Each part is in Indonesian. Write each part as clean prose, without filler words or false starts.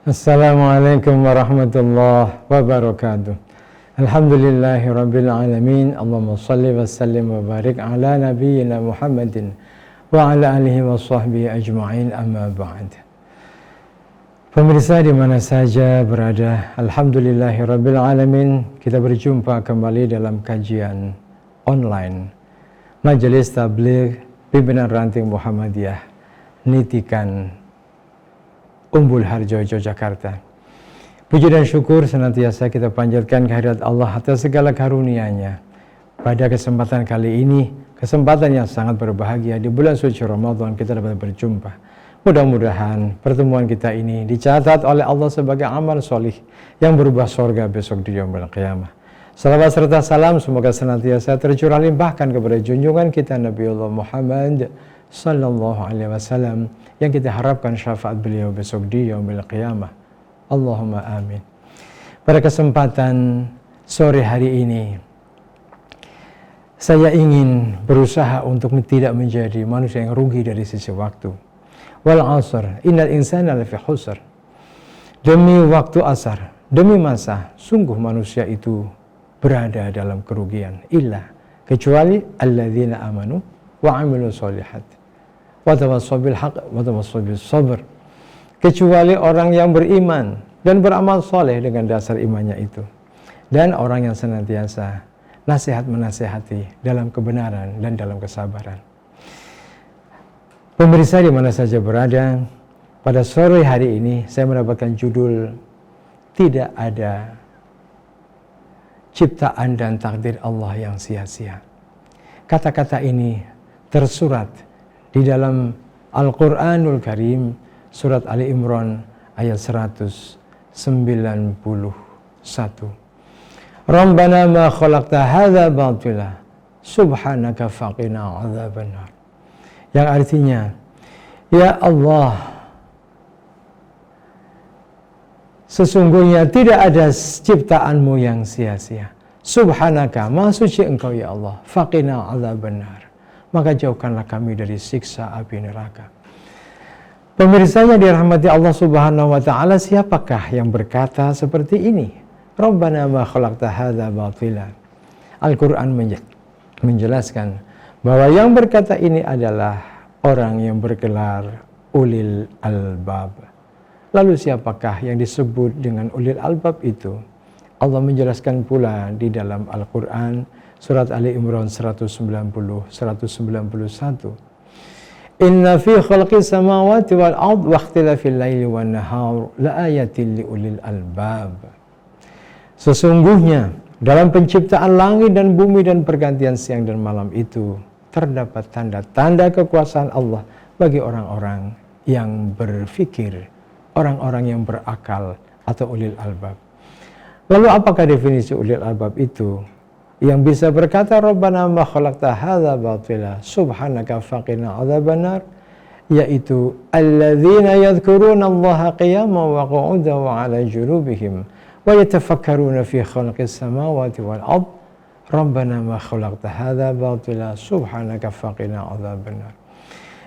Assalamualaikum warahmatullahi wabarakatuh. Alhamdulillahi rabbil alamin. Allahumma salli wa sallim wa barik ala nabiyyina Muhammadin wa ala alihi wa sahbihi ajma'in, amma ba'd. Pemirsa di mana saja berada, alhamdulillahi rabbil alamin, kita berjumpa kembali dalam kajian online Majelis Tabligh Pimpinan Ranting Muhammadiyah Nitikan Umbul Harjo, Yogyakarta. Puji dan syukur senantiasa kita panjatkan kehadirat Allah atas segala karunia-Nya. Pada kesempatan kali ini, kesempatan yang sangat berbahagia di bulan suci Ramadan, kita dapat berjumpa. Mudah-mudahan pertemuan kita ini dicatat oleh Allah sebagai amal solih yang berubah surga besok di yaumul qiyamah. Salawat serta salam semoga senantiasa tercurah limpahkan kepada junjungan kita Nabiullah Muhammad sallallahu alaihi wasallam, yang kita harapkan syafaat beliau besok di yaumil qiyamah. Allahumma amin. Pada kesempatan sore hari ini, saya ingin berusaha untuk tidak menjadi manusia yang rugi dari sisi waktu. Wal asr, innal insana lafi khusr. Demi waktu asar, demi masa, sungguh manusia itu berada dalam kerugian. Illa, kecuali alladzina amanu wa amilu sholihat wa tawassaw bil haqq wa tawassaw bis sabr. Kecuali orang yang beriman dan beramal soleh dengan dasar imannya itu, dan orang yang senantiasa nasihat menasihati dalam kebenaran dan dalam kesabaran. Pemirsa di mana saja berada, pada sore hari ini saya mendapatkan judul tidak ada ciptaan dan takdir Allah yang sia-sia. Kata-kata ini tersurat di dalam Al-Quranul Karim, surat Ali Imran ayat 191. Rabbana ma khalaqta hadza batila subhanaka faqina adzabannar. Yang artinya, ya Allah, sesungguhnya tidak ada ciptaanmu yang sia-sia. Subhanaka, maha suci engkau ya Allah, faqina adzabannar, maka jauhkanlah kami dari siksa api neraka. Pemirsa yang dirahmati Allah Subhanahu wa taala, siapakah yang berkata seperti ini? Rabbana ma khalaqta hadza batila. Al-Qur'an menjelaskan bahwa yang berkata ini adalah orang yang bergelar ulil albab. Lalu siapakah yang disebut dengan ulil albab itu? Allah menjelaskan pula di dalam Al-Quran, surat Ali Imran 190-191. Inna fi khalqis samawati wal ard wa ikhtilafil laili wan nahar la ayatin li ulil albab. Sesungguhnya dalam penciptaan langit dan bumi dan pergantian siang dan malam itu terdapat tanda-tanda kekuasaan Allah bagi orang-orang yang berfikir, orang-orang yang berakal atau ulil albab. Lalu apakah definisi ulil albab itu? Yang bisa berkata Rabbana ma khalaqta hadza batila subhanaka faqina adzabannar, yaitu alladzina yadhkuruna Allaha qiyaman wa qu'udan wa 'ala junubihim wa yatafakkaruna fi khalqis samawati wal ard Rabbana ma khalaqta hadza batila subhanaka faqina adzabannar.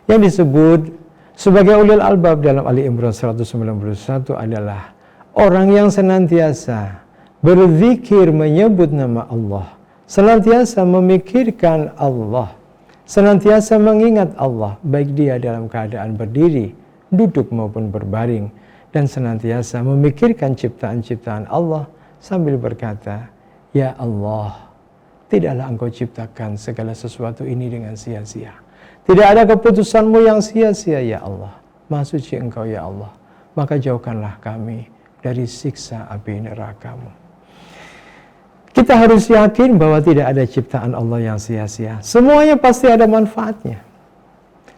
Yang disebut sebagai ulil albab dalam Ali Imran 191 adalah orang yang senantiasa berzikir menyebut nama Allah, senantiasa memikirkan Allah, senantiasa mengingat Allah, baik dia dalam keadaan berdiri, duduk maupun berbaring, dan senantiasa memikirkan ciptaan-ciptaan Allah sambil berkata, ya Allah, tidaklah engkau ciptakan segala sesuatu ini dengan sia-sia. Tidak ada keputusanmu yang sia-sia ya Allah. Maha suci engkau ya Allah, maka jauhkanlah kami dari siksa api neraka-Mu. Kita harus yakin bahwa tidak ada ciptaan Allah yang sia-sia. Semuanya pasti ada manfaatnya.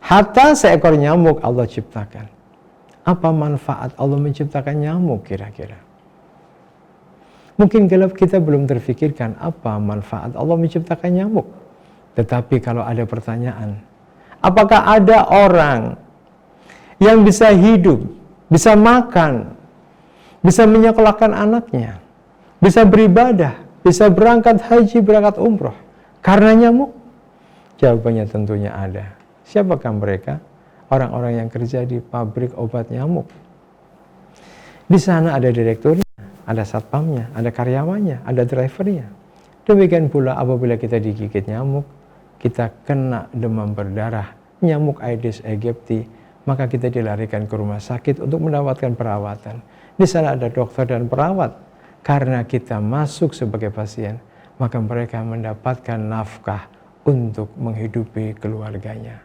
Hatta seekor nyamuk Allah ciptakan. Apa manfaat Allah menciptakan nyamuk kira-kira? Mungkin kita belum terfikirkan apa manfaat Allah menciptakan nyamuk. Tetapi kalau ada pertanyaan, apakah ada orang yang bisa hidup, bisa makan, bisa menyekolahkan anaknya, bisa beribadah, bisa berangkat haji, berangkat umroh karena nyamuk? Jawabannya tentunya ada. Siapakah mereka? Orang-orang yang kerja di pabrik obat nyamuk. Di sana ada direkturnya, ada satpamnya, ada karyawannya, ada drivernya. Demikian pula apabila kita digigit nyamuk, kita kena demam berdarah, nyamuk Aedes aegypti, maka kita dilarikan ke rumah sakit untuk mendapatkan perawatan. Di sana ada dokter dan perawat. Karena kita masuk sebagai pasien, maka mereka mendapatkan nafkah untuk menghidupi keluarganya.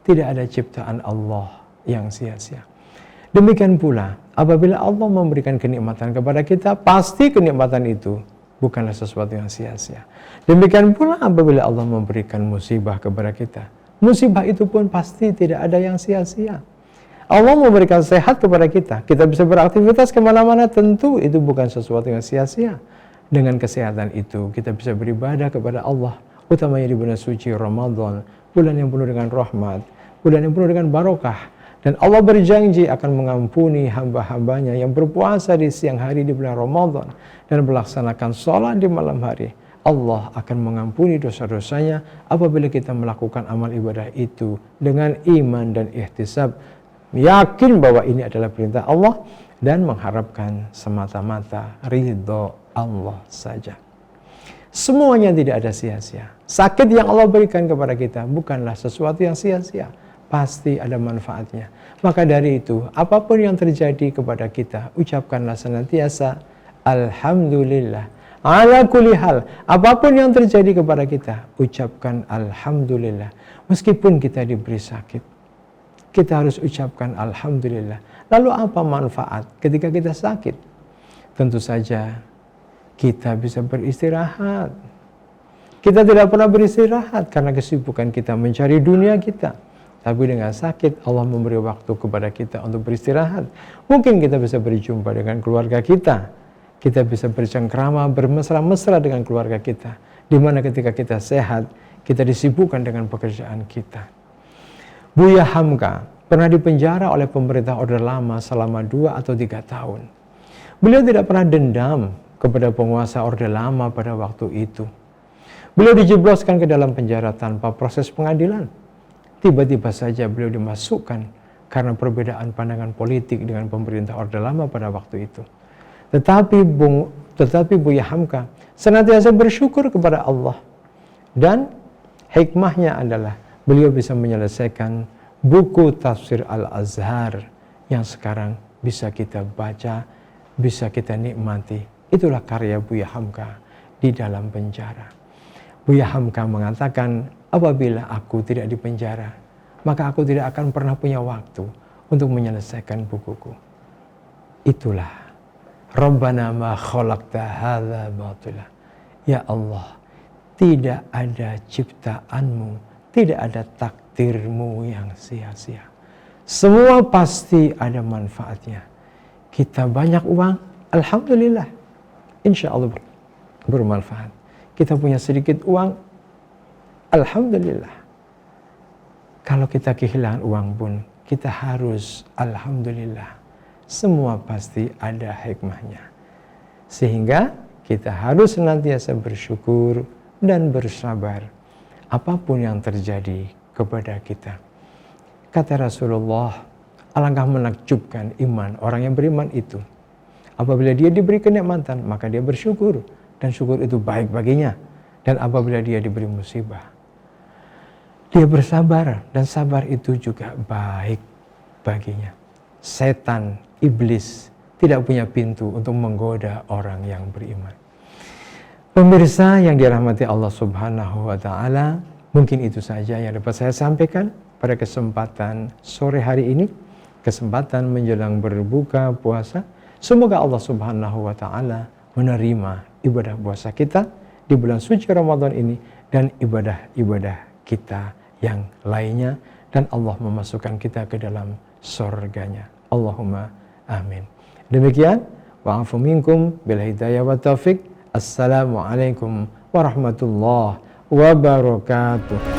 Tidak ada ciptaan Allah yang sia-sia. Demikian pula, apabila Allah memberikan kenikmatan kepada kita, pasti kenikmatan itu bukanlah sesuatu yang sia-sia. Demikian pula apabila Allah memberikan musibah kepada kita, musibah itu pun pasti tidak ada yang sia-sia. Allah memberikan sehat kepada kita bisa beraktivitas kemana-mana, tentu itu bukan sesuatu yang sia-sia. Dengan kesehatan itu, kita bisa beribadah kepada Allah, utamanya di bulan suci Ramadan, bulan yang penuh dengan rahmat, bulan yang penuh dengan barokah. Dan Allah berjanji akan mengampuni hamba-hambanya yang berpuasa di siang hari di bulan Ramadan dan melaksanakan sholat di malam hari. Allah akan mengampuni dosa-dosanya apabila kita melakukan amal ibadah itu dengan iman dan ihtisab, yakin bahwa ini adalah perintah Allah dan mengharapkan semata-mata ridho Allah saja. Semuanya tidak ada sia-sia. Sakit yang Allah berikan kepada kita bukanlah sesuatu yang sia-sia, pasti ada manfaatnya. Maka dari itu, apapun yang terjadi kepada kita, ucapkanlah senantiasa alhamdulillah. Ala kulli hal, apapun yang terjadi kepada kita, ucapkan alhamdulillah. Meskipun kita diberi sakit, kita harus ucapkan alhamdulillah. Lalu apa manfaat ketika kita sakit? Tentu saja kita bisa beristirahat. Kita tidak pernah beristirahat karena kesibukan kita mencari dunia kita. Tapi dengan sakit, Allah memberi waktu kepada kita untuk beristirahat. Mungkin kita bisa berjumpa dengan keluarga kita. Kita bisa bercengkrama, bermesra-mesra dengan keluarga kita. Di mana ketika kita sehat, kita disibukkan dengan pekerjaan kita. Buya Hamka pernah dipenjara oleh pemerintah Orde Lama selama 2 atau 3 tahun. Beliau tidak pernah dendam kepada penguasa Orde Lama pada waktu itu. Beliau dijebloskan ke dalam penjara tanpa proses pengadilan. Tiba-tiba saja beliau dimasukkan karena perbedaan pandangan politik dengan pemerintah Orde Lama pada waktu itu. Tetapi Buya Hamka senantiasa bersyukur kepada Allah. Dan hikmahnya adalah beliau bisa menyelesaikan buku tafsir Al-Azhar yang sekarang bisa kita baca, bisa kita nikmati. Itulah karya Buya Hamka di dalam penjara. Buya Hamka mengatakan, apabila aku tidak di penjara, maka aku tidak akan pernah punya waktu untuk menyelesaikan bukuku. Itulah Rabbana ma khalaqta hadza batila. Ya Allah, tidak ada ciptaanmu, tidak ada takdirmu yang sia-sia. Semua pasti ada manfaatnya. Kita banyak uang, alhamdulillah, insya Allah bermanfaat. Kita punya sedikit uang, alhamdulillah. Kalau kita kehilangan uang pun, kita harus alhamdulillah. Semua pasti ada hikmahnya. Sehingga kita harus senantiasa bersyukur dan bersabar apapun yang terjadi kepada kita. Kata Rasulullah, alangkah menakjubkan iman orang yang beriman itu. Apabila dia diberi kenikmatan, maka dia bersyukur. Dan syukur itu baik baginya. Dan apabila dia diberi musibah, dia bersabar. Dan sabar itu juga baik baginya. Setan, iblis tidak punya pintu untuk menggoda orang yang beriman. Pemirsa yang dirahmati Allah Subhanahu wa Ta'ala, mungkin itu saja yang dapat saya sampaikan pada kesempatan sore hari ini, kesempatan menjelang berbuka puasa. Semoga Allah Subhanahu wa Ta'ala menerima ibadah puasa kita di bulan suci Ramadan ini dan ibadah-ibadah kita yang lainnya, dan Allah memasukkan kita ke dalam surganya. Allahumma amin. Demikian, wa'afu minkum bil hidayah wa taufiq. Assalamualaikum warahmatullahi wabarakatuh.